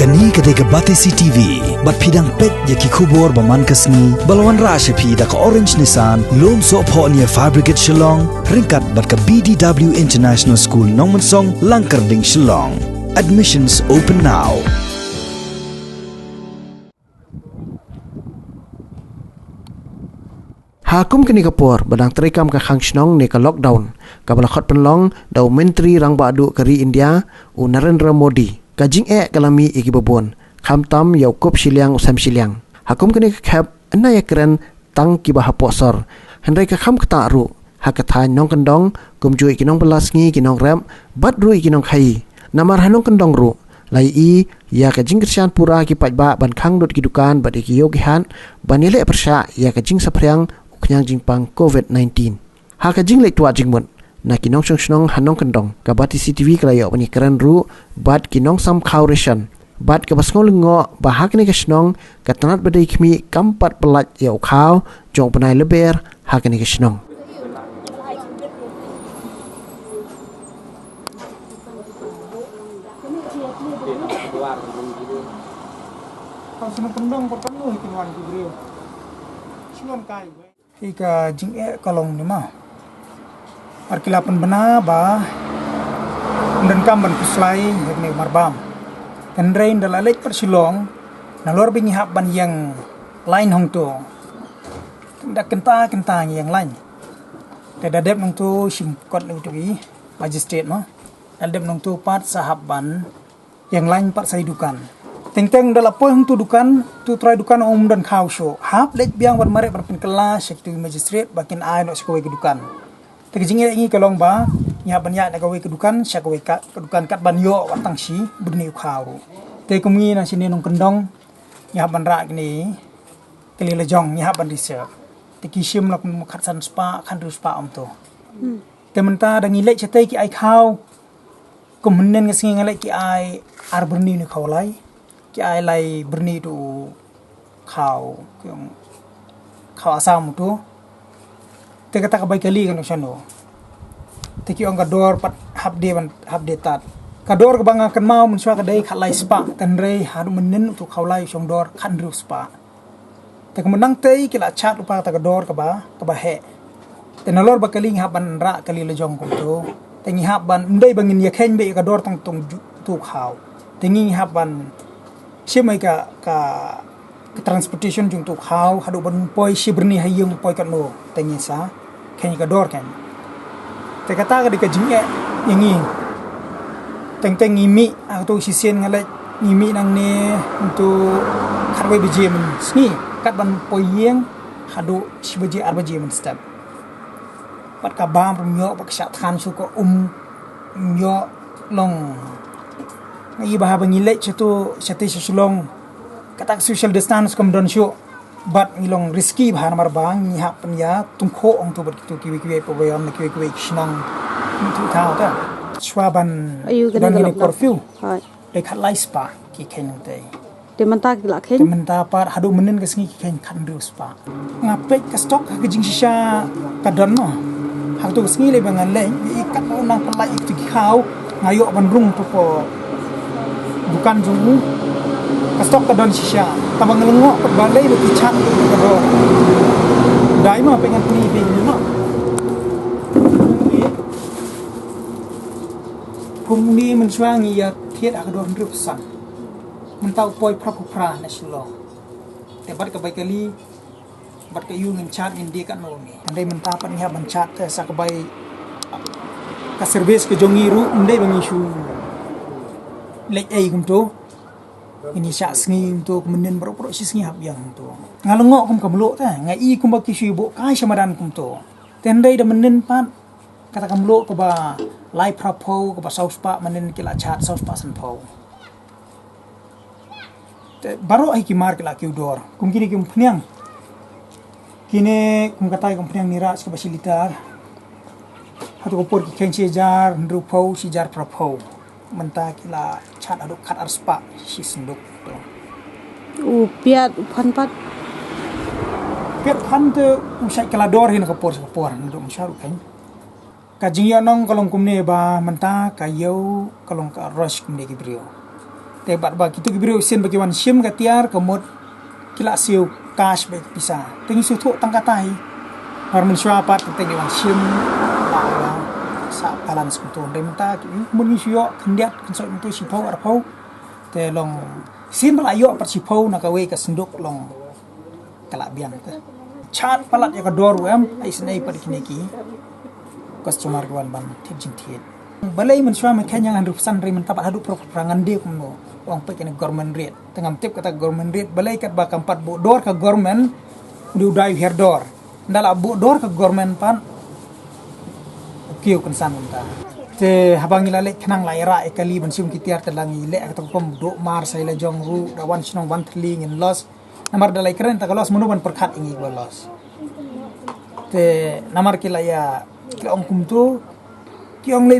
Kani ketika batisi TV, bat pidang pet yaki kubur baman kasni, balawan rasha pi da ka orange nisan, lom so po niya fabricate Shillong, ringkat bat ka BDW International School Nongmensong, Langkerding Shillong. Admissions open now. Hakum kini kapur badang terikam ka khang shnong ne ka lockdown ka balakhat penlong dau menteri rang badu kari India u Narendra Modi ka jing kalami iki babon kham tam yau kop siliang usam siliang hakum kini ka khap anaya keren tang ki bah posor hendai ka kham kta ru hakatha Nongkyndong kumju iki Nongbylla sngi ki Nongram bat ru iki Nongkhaïi namar Nongkyndong ru lai i ya ka jing kersian pura ki pajba ban khang dot ki dukan bat iki yogihan banile persya ya ka jing sapriang yang jingpang COVID-19. Haka jing lek tua jingmun. Na kinong song Nongkhyndong ka bati CCTV kalayo bani keren ru bat kinong sam khaureshan. Bat ka basngol ngo bahak ni kasnong ka tanat badai khmi kampat pelat yau khau jong panai leber haka ni kasnong. Nongkyndong pertama hitungan Jibril. Singon kai. Ika jing kalong ni mah. Arkilapan bena ba dan kamban kuslai yakni marbam. Dan rain dalalek persilong nalor binyihap ban yang lain hong tu. Dak kenta yang lain. Tada dep nong tu singkot lu tu magistrate mah. Dep nong tu pat sahab ban yang lain pat saidukan. Teng-teng dalam poin tu dukan tu try dukan dan kau show hap lek biang wan marek berpen kelas sektu magistrate bakin ai nak sekowe ke dukan tekjing ini kalong ba nya banyak nak kowe ke dukan syak kowe ke dukan kat ban yo watang si berni kau te kumi na sini Nongkyndong nya ban rak ni keli lejong nya ban reserve te kisim lak kat san spa kan ru spa om tu te menta da ngilek chete ki ai kau kumnen ngesing ngalek ki ai ar berni ni kau lai ki ai lai berni tu kau asam tu te kata ka bai kali kan sano te ki ong kador pat hab de tat kador ka banga kan mau mun swa ka dai khat lai spa tan rei hadu menen tu kau lai song dor kan ru spa te ka menang te ki la chat upa ta kador ka ba he te nalor ba kali ngap ban ra kali le jong ko tu te ngi hab ban ndai bangin ya khen be kador tong tu kau te ngi hab ban siapa ka transportation jung tu kau hadu ban poi si berni hayung poi kat lo tengi sa khen ka dor kan te kata ka di ka jinge yang ni teng ngimi atau sisien ngale ngimi nang ne untuk kharwe biji men sni kat ban poi yeng hadu si biji ar biji men step pat ka bam nyo pak sya than su ko nyo long ngai bah bangilek tu sate susulong kata social distance kom don show but ngilong risky bah namar bang ni hap penya tungkho ong tu ber tu kiwi pobayam na kiwi shnang tu thao ta swaban don ni curfew de khat lai spa ki ken te de manta ki la ken de manta par hadu menen ka sngi ki ken khan ru spa ngapek ka stock ka jing shisha ka don no hak tu sngi le bangan le i kat nang pelai tu ki khau ngayo ban rung tu po bukan zungu kastok kadon shisha tabang lengok balai lu pichat kadon dai ma pengen ni no kum ni men swangi ya thiet akadon rup san men tau poi pra na shilo te bat ka bai kali bat ka yu ngin chat ngin dia kan no ni andai men ta pan ya ban chat te sa ka bai ka service ke jongi ru ndai bangi shu lek ai kum tu ini syak sngi tu menen bro si sngi hab yang tu ngalengok kum kamlo ta ngai i kum baki shu bo kai samadan kum tu tendai da menen pat kata kamlo ko ba lai prapo ko ba saus pa menen kila chat saus pa san po te baro ai ki mar kila ki udor kum kini kum phniang kini kum katai kum phniang nira ska basilitar hatu ko por ki khenche jar ndru po si jar prapo menta kila chat aduk khat arspa si senduk tu piat pan pat piat pan tu usai kala dor hin ka por nduk syaru kan ka jingya nong kalong kumne ba menta ka yau kalong ka rush kumne ki brio te bat ba kitu gibrio sin bagi wan sim ka tiar kemut kila siu cash be bisa tengi su thu tang katai har mun shwa pat te wan sim la sa balance ku to de mata ki mun ni sio khendiat kan so tu si phau ar phau te long sin bala yo pat si phau na ka we ka sinduk long kala biang te chat palat ya ka dor wem ai snai pat kini ki customer wan ban tip jing thiet balai mun shwa me kenya ngan rup san ri mun tapat hadu perangan dia kumno wang pe kene government rate tengam tip kata government rate balai kat ba kampat bu dor ka government du dai her dor ndala bu dor ka government pan kiu kan san unta te habang ila lek khnang lai ra ekali ban sim kitiar telangi le ka kom do mar sai la jong ru da wan chnong wan thling in loss namar dalai keren ta loss munu ban perkhat ingi go loss te namar kila ya ki ong kum tu ki ong le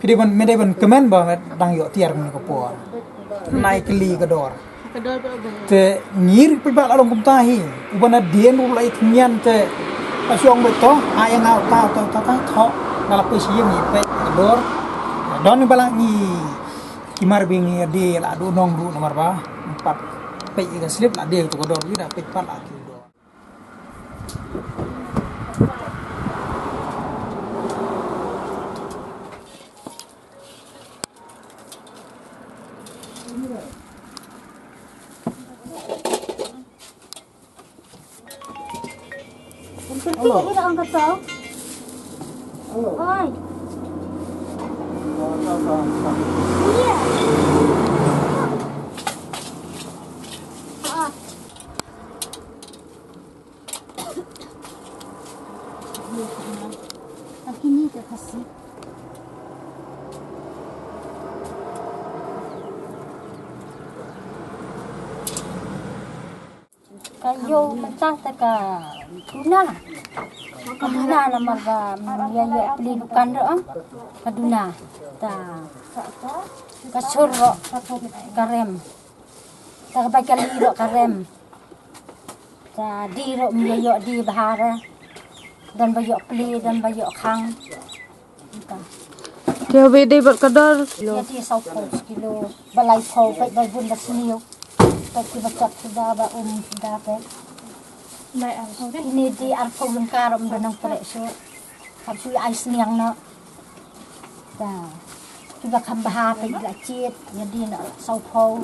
kidi ban me ban kemen ba dang yo tiar ni ko por nai kli ka dor te ngir pe ba along kum tahi ubana dien ru lai thnian te pa syong be to ayang au ta tho nala pe si mi pe dor don bala ni kimar bingi de la do nong ru nomor ba empat pe ga slip la de to ko dor ida pe pat la ki dor Halo. Ini orang kata. Oi. Iya. Tapi ni tak kasih. Kayo mentah taka tuna. Kaduna na marga yayo pelidukan ro kaduna ta kasuro karem ta bakal ro karem ta di ro yayo di bahara dan bayo peli dan bayo khang ta Dia bede berkadar. jadi 1 kilo balai phau pe dai bun basniu ta ki bacat sudah ba sudah pe ini di arpau lengkar menang preso harus ais niang no dah juga kambah pe lacit jadi nak saupau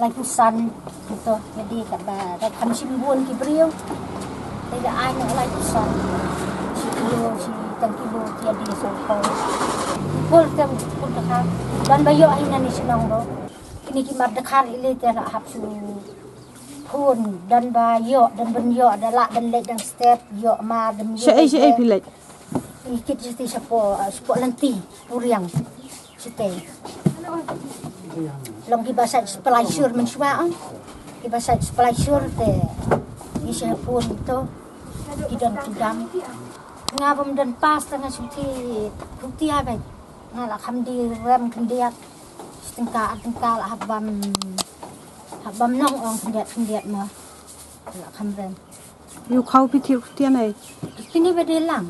lai pusan gitu jadi kata dah kan simbun ki brio tidak ai nak lai pusan si kilo si tang kilo jadi saupau pul tem pul dekar dan bayo ina ni senang do ini ki mar dekar ile tera hapsu pun dan bayo dan benyo adalah dan lek dan step yo ma dan Syai pilek. ikit jadi sapo lenti puriang site long di bahasa splasher mensua di bahasa splasher te isi pun itu kidang ngabam dan pas dengan suti bukti apa ngalah kamdi rem kendiat setengah lah habam nong ong kendiat mah lah kamren Yu kau pitir tian ai. ini bedelang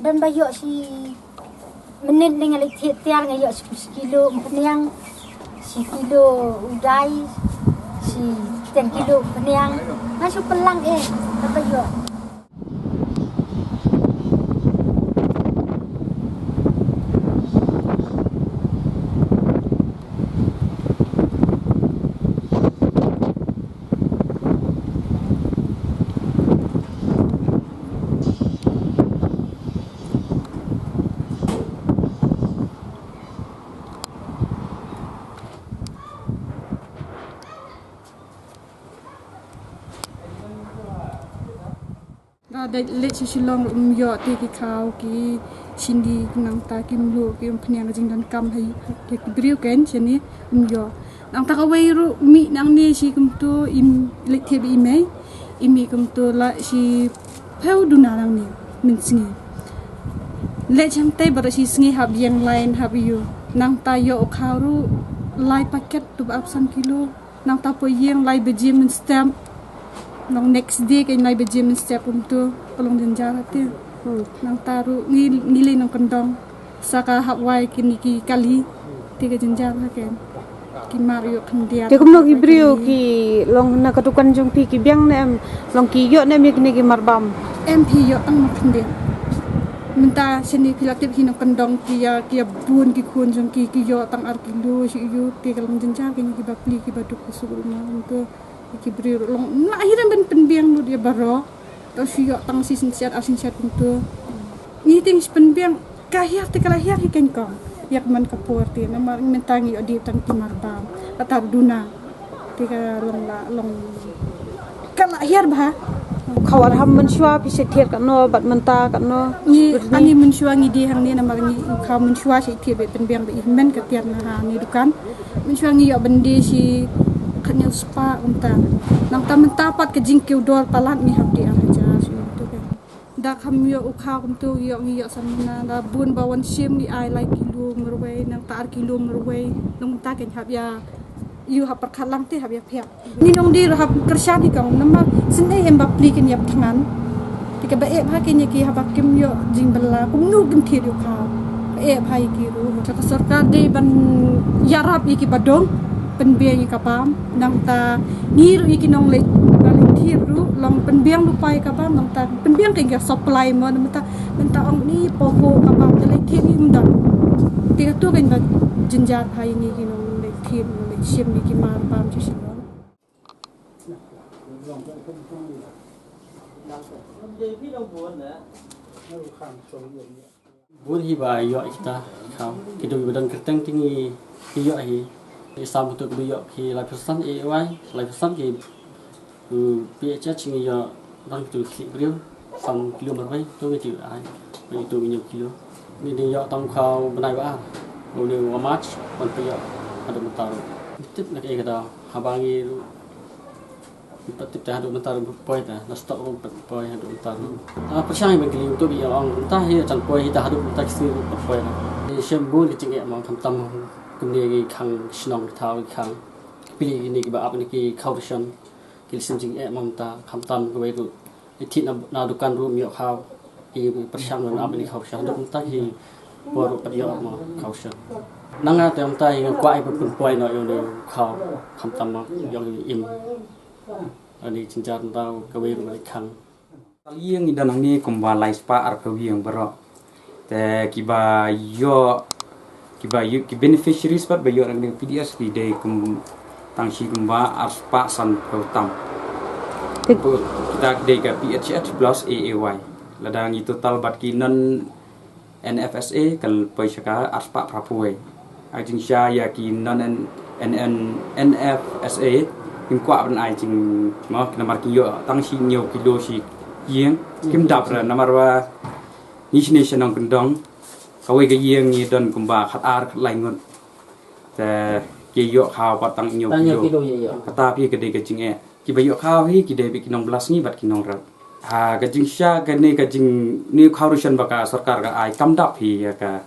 dan bayo si menit dengan tiar ngayo 10 kilo peniang si kilo udai si 10 kilo peniang masuk pelang bayoได้เล็กชิลองยอตีกีขาวกีชินดีนางตากิมลูกิมพเนียงจิงดันกำให้เด็กบริวกันเช่นนี้ยอนางตาเขาไว้รู้มีนางนี่ชีกุมตัวอิมเล็กเทบีอิมอิมีกุมตัวละชีเผาดูนางนี่มันสงีเล็กช่างเตะบริชีสงีหับยังไลน์หับอยู่นางตายอขาวรู้ไลน์ปากเก็ตตัวอับ3 กิโลนางตาพอยังไลน์เบจิมมันสแตมnong next day kay nai bejim step umtu pelong jenjara te nang taru ngili nong kendong saka hawai kini ki kali tiga jenjara ken ki Mario kendia Dia kumno ki brio ki long na katukan jong pi ki biang na em long ki yo na mi ki marbam. MP yo ang kendia minta sini pilatip hino kendong kia bun ki kun jong ki yo tang ar kilo si yo ti kalang jenja ki bakli ki baduk su rumah untuk ki brio long na akhirnya ben penbiang lu dia baro to si yo tang si sinsiat untuk ni ting penbiang kahia te kalahia ki kenkong yak man kapur ti na mar mentangi odi tang ki marbam tatar duna ti ka long kalahia bah Khawar ham menshua pi sethier kan no bat menta kan no ni ani menshua ngi di hang ni na mar ngi kha menshua si thi be pen biang be men ka tiar na ha ni dukan menshua ngi yo bende si khanya spa unta nang ta menta pat ke jingkiu dor palat ni habdi ar ja si tu kan da kham yo u kha kum tu yo ngi yo samna da bun bawan sim ni ai like kilo merwei nang tar kilo merwei nang ta ken hab ya you hab perkhalang te hab ya phek ni nong di hab kersya di kang nama sene em bap pli ken yap thangan ti ka ba e bha ken ki hab kim yo jing bala kum nu kim thi ru kha e bhai ki ru ka sarkar de ban yarap iki badong penbiang ka pam nang ta ni ru iki nong le balik thi ru long penbiang lu pai ka pam nang ta penbiang ken ka supply mo menta ong ni popo ka pam le thi ni mdam ti ka tu ken ba jinjat bhai ni ki nong le thi sim ni ki mar pam chi sim Bun hi ba yo kita khao ki do badan kerteng tingi ki yo hi sam tu ki yo ki la person ai la person ki PH chingi yo dang tu ki brio sam kilo mar bai tu ki ai ni tu ni kilo ni ni yo tong khao banai ba o ni wa match kon pi yo ada mentar tip nak e kada habangi tip dah ada mentar poi ta na stop poi ada mentar persyang bang kili tu bi yang entah ya chan poi ta ada mentar si poi na ni sembu ni cing e mang kham tam kumni gi khang snong thau khang pili ni ki ba ap ni ki khaution ki sim cing e mang ta kham tam ko bai tu thi na dukan ru mi khau ki persyang na ap ni khaution ada mentar hi baru pada ma khaution nanga tem tai kwai pun poi no yo ni khau kham tam yo im ani cincar tau kawe ru khang Kalian idan ni kumba lai spa ar kawi yang bero te kiba yo ki beneficiaries pat bayo ang PDS di day kum tang si kumba ar spa san tam kita day ka PHH plus AAY ladang itu total bat ki non NFSA kal paisaka ar spa prapuai ajing sya ya ki non NFSA kim kwa ban ai jing mo namar ki yo tang si nyo kilo si yeng kim dap ra namar wa nation Nongkyndong kawe ga yeng ni don kumba khat ar lai ngon te ki yo khaw pa tang nyo kilo kata pi ke de ke jing e ki ba yo khaw hi ki de bi ki nong blas ni bat ki nong ra ha ga jing sha ga jing ni khawrusion ba ka sarkar ga ai kam dap hi ya ka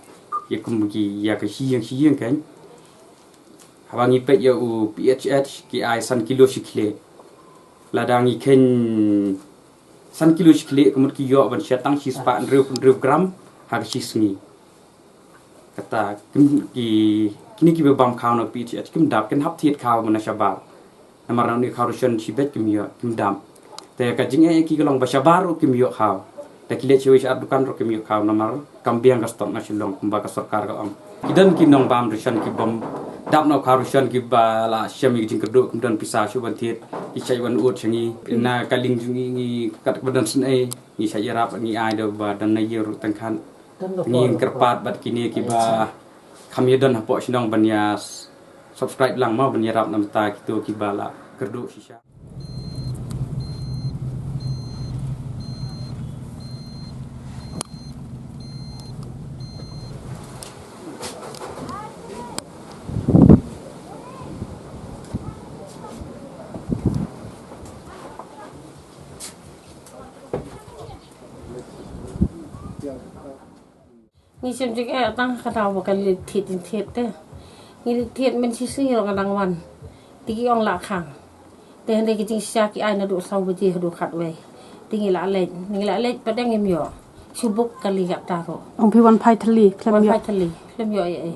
ye kum ki ya ka hi yeng kan hawangi pet ya u PHH ki ai san kilo sikle ladangi ken san kilo sikle kemut ki yo ban syatang si spa 1 gram har sisni kata kini ki bam khaw no PHH kim dap ken hap thiet khaw mana shabar namar ni khawrusion si bet kim yo kim dam te ka jing e ki long ba shabar kim yo khaw te ki le chewi sar dukan ro kim yo khaw namar kambiang ka stok na silong kumba ka sarkar ka om kidan ki nong bam rusan ki bam dap no khawrusion ki ba la syami jing keduk kemudian pisah suban thiet ki chai wan ut changi na kaling jungi ngi kat badan sen ai ni saya rap ni ai do ba dan na yer tangkhan ni kerpat bat kini ki ba kami don hapo sinong banyas subscribe lang mau banya rap nam ta kitu ki ba la keduk sisa ni sim jik e tang kata bakal thit te ni thit men si si ro kadang wan tiki ong la khang te hande ki jing sya ki ai na do sau ba ji do khat we tingi la le padang em yo subuk kali yak ta ro Ong pi wan pai thali klem yo klem yo e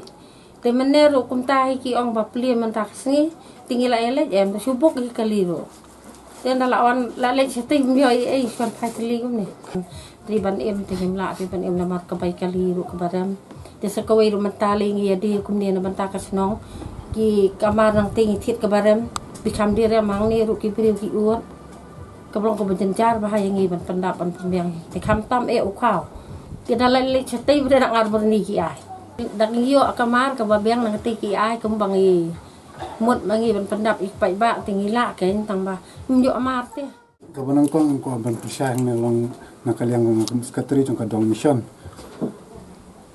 Te meneru Ktah ki ong ba pli mentak sni tinggi la elej em subuk ki kaliru. Te na lawan la lej seti myo ai kon patli kum ni. Riban em te himla riban em na mat ka bai kaliru ka baram. Te sakawai ru mentali ngi di kum ni na mentak snong ki kamar nang tingi thit ka baram bikam dire mang ni ru ki priu ki uot. Kablong ko benjar bahaya ngi ban pendap ban pembiang. Te kam tam u khau. Te na la lej seti bre nang arbor ni ki ai. Dak iyo kamar ka babiang nang tiki ai kumbang i mut mangi ban pendap ipai ba tingi la ken tang ba myo amar te kabanang kong ko ban pisah na long nakaliang ng sekretary ng kadong mission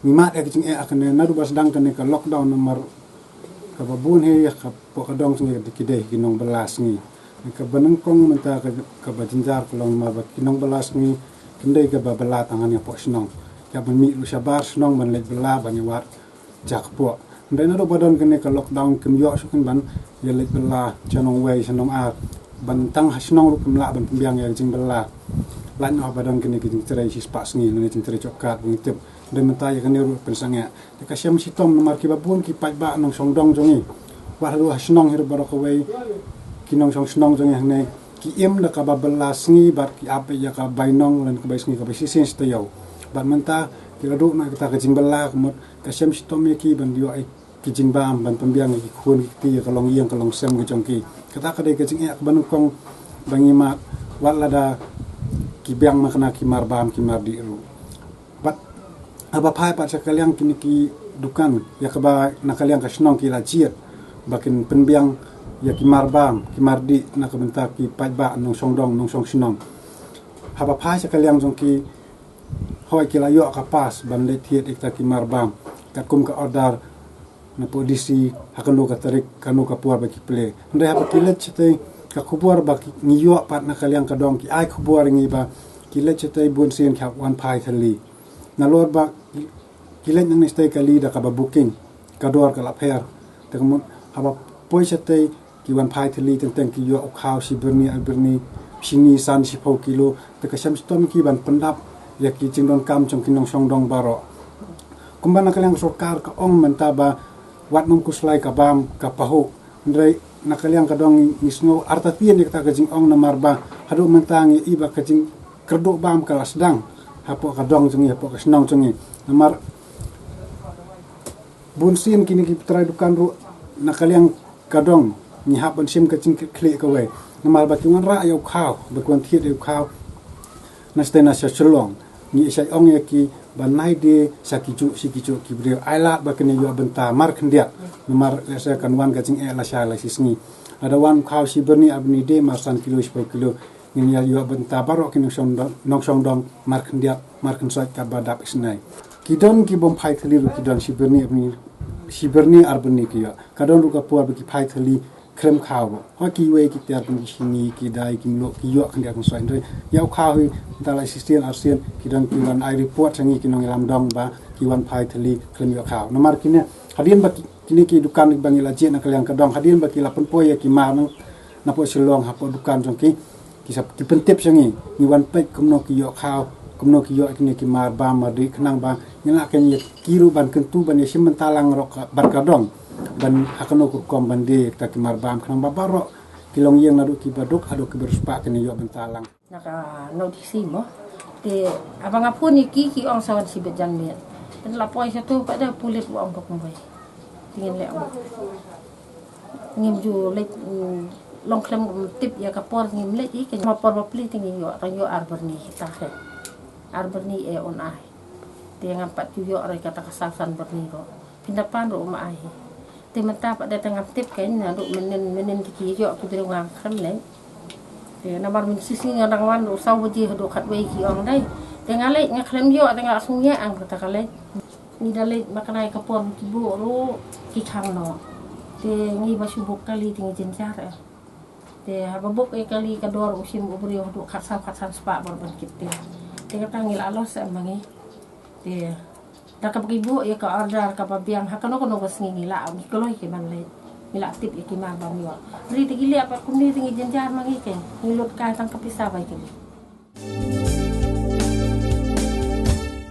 mimat ek jing akan na rubas dang kan ka lockdown nomor ka babun he ka po kadong sing dikide ginong belas ni kabanang kong menta ka bajinjar kolong ma ba ginong belas ni kendai ka babala tangan ya po snong ya ban mi lu sabar snong ban lej bela ban wat jak po ndai na do badon kene ka lockdown kem yo su kan ban ya lej bela chanong wei chanong ar ban tang hasnong ru kem la ban pembiang ya jing bela lan no badon kene ki jing cerai si spas ni ne jing cerai cokkat ni tip ndai menta ya kene ru pensanga de ka syam si tom nomor ki babun ki pat ba nong song dong jongi wa ru hasnong hir barok wei ki nong song snong jongi ne ki em da ka babela sngi bat ki ape ya ka bainong lan ka bai sngi ka bai sisin stayau ban menta kila do na kita kajing bala kemot kasyam sitom ki ban dio ai kijing bam ban pembiang ki khun ki kalong yang kalong sem ki jongki kata kadai kajing ek ban kong bangi mat walada ki biang makna ki mar bam ki mar di ru bat aba pai pat sakaliang kini ki dukan ya ka ba nakaliang kasnong ki la jiet bakin pembiang ya ki mar bam ki mar di na ka bentak ki pat ba nong song dong nong song sinong haba pai sakaliang jongki hoi kila yo kapas ban le thiet ikta ki marbam ka kum ka order na polisi hakano ka tarik kanu ka puar ba ki ple ndai ha ki let chete ka khubor ba ki ngiyo pat na kaliang ka dong ki ai khubor ngi ba ki let chete bun sen kha wan pai thali na lor ba ki let nang stay ka li da ka ba booking ka dor ka la pher te mo ha ba poi chete ki wan pai thali teng ki yo khau si berni alberni sini san si pau kilo te ka sam stom ki ban pendap ya ki jingdon kam chong kinong song dong baro kumbana kaliang sorkar ka ong mentaba wat num kuslai ka bam ka pahu ndrei nakaliang ka dong nisngo artatien ka ka jing ong na marba hadu mentangi iba ka jing kerdo bam ka lasdang hapo ka dong jing hapo ka snong jing namar bunsin kini ki trai dukan ru nakaliang ka dong ni hapan sim ka jing kle ka we namar ba kingan ra yo khao ba kwan thiet yo khao nastena sa chelong ni sai ong ya ki banai de sakicu sikicu ki bre aila ba kene yo benta mar khndia mar sa kan wan ka jing e la sha la sisni ada wan khaw si berni abni de mar san kilo 10 kilo ni ya yo benta baro ki nong song dong mar khndia mar khan sai ka ba dap isnai ki don ki bom phai thali ru ki don si berni abni si berni arbni ki ya ka don ru ka pu ab ki phai thali krem khaw ho ki we ki tiar ki sini ki dai ki lo ki yo khandia kan sai ndre yau khaw hi dala sistien arsian ki don ki wan ai report changi ki nong lam dong ba ki wan phai thali krem yo khaw namar ki ne hadien ba kini ki dukan ki bangila je na kaliang ka dong hadien ba ki la pon poye ki ma na po silong ha po dukan jong ki sap ki pentep changi ni wan pe kumno ki yo khaw kumno ki yo kini ki mar ba ma ri khnang ba ni la ken ye kiru ban kentu ban ye sim talang rok bar ka dong ban hakano ko kom bande ta ki mar bam khnang ba baro kilong yeng na du ki baduk adu ki berspa kini yo bentalang naka notisi mo te abang apun ki ong sawan si bejan ni dan la poi satu pada pulit wa ong kok mai tingin le ong ngim ju le long klem tip ya kapor ngim le i ke ma por pli tingin yo ta yo arbor ni ta he arbor ni e on ai te ngapat yo re kata kasasan berni ro pindapan ro ma ai te mata pada tengah tip ken na ro menen ki yo ku dre ngang kham le te na bar min sisi ngang wan ro saw ji do khat we ki ong dai te ngale nga klem yo te nga sungye ang kata kale ni dale makanai kapor ki bo ro ki khang no te ngi ba subuk kali tingi jenjar te hababuk e kali kador usim ubrio do khat san spa bor ban kit te kata ngil alos amangi te Daka ibu ya ka order ka pabiang hakano kono bas ngila ang koloy ke banle ngila tip ikimar bang yo ri tigili apa kundi tingi jenjar mangi ke ngilot ka tang kapisabay ke